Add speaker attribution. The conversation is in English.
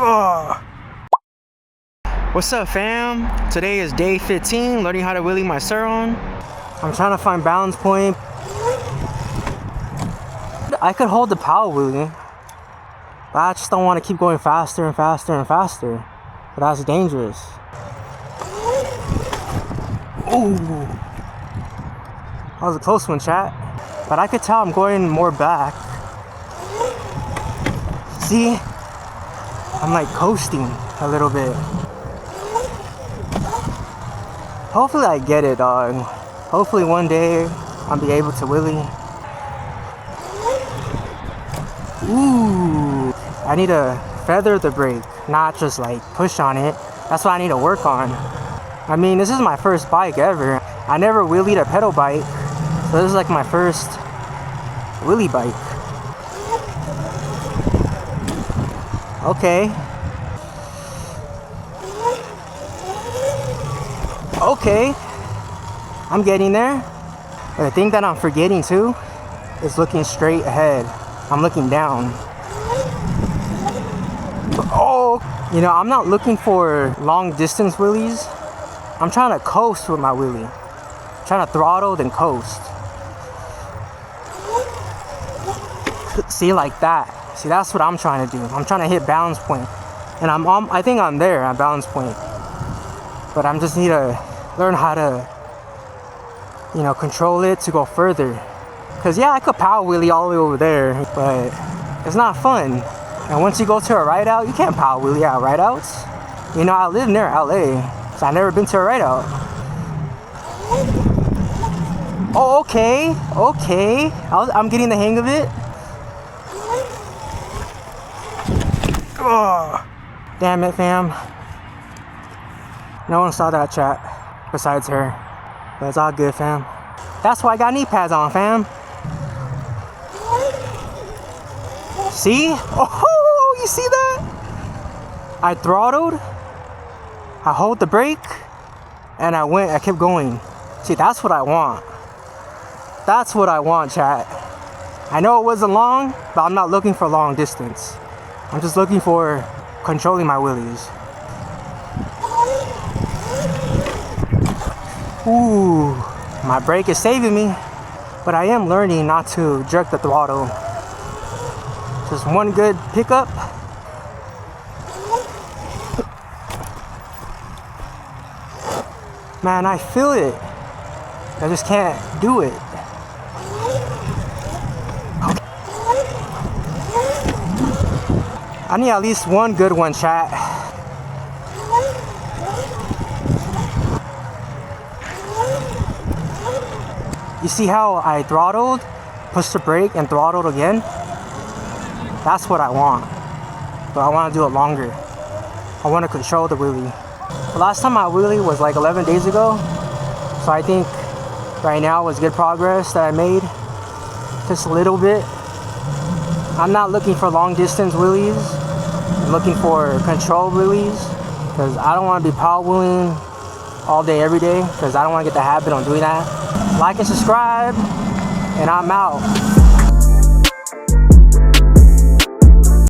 Speaker 1: Ugh. What's up, fam? Today is day 15, learning how to wheelie my Surron. I'm trying to find balance point. I could hold the power wheelie, but I just don't want to keep going faster and faster and faster. But that's dangerous. Ooh. That was a close one, chat. But I could tell I'm going more back. See? I'm like coasting a little bit. Hopefully I get it, dog. Hopefully one day I'll be able to wheelie. Ooh. I need to feather the brake, not just like push on it. That's what I need to work on. I mean, this is my first bike ever. I never wheelied a pedal bike, so this is like my first wheelie bike. Okay. Okay. I'm getting there. But the thing that I'm forgetting too is looking straight ahead. I'm looking down. Oh, you know, I'm not looking for long distance wheelies. I'm trying to coast with my wheelie. I'm trying to throttle then coast. See, like that. See, that's what I'm trying to do. I'm trying to hit balance point. And I think I'm there at balance point. But I just need to learn how to, you know, control it to go further. Cause yeah, I could power wheelie all the way over there, but it's not fun. And once you go to a ride out, you can't power wheelie at ride outs. You know, I live near LA, so I've never been to a ride out. Oh, okay, okay. I'm getting the hang of it. Oh, damn it, fam. No one saw that, chat, besides her. But it's all good, fam. That's why I got knee pads on, fam. See? Oh, you see that? I throttled, I hold the brake, and I kept going. See, that's what I want. That's what I want, chat. I know it wasn't long, but I'm not looking for long distance. I'm just looking for controlling my wheelies. Ooh, my brake is saving me, but I am learning not to jerk the throttle. Just one good pickup. Man, I feel it. I just can't do it. I need at least one good one, chat. You see how I throttled, pushed the brake, and throttled again? That's what I want. But I want to do it longer. I want to control the wheelie. The last time I wheelie was like 11 days ago. So I think right now was good progress that I made. Just a little bit. I'm not looking for long distance wheelies. I'm looking for control wheelies. Because I don't want to be power wheeling all day, every day. Because I don't want to get the habit on doing that. Like and subscribe. And I'm out.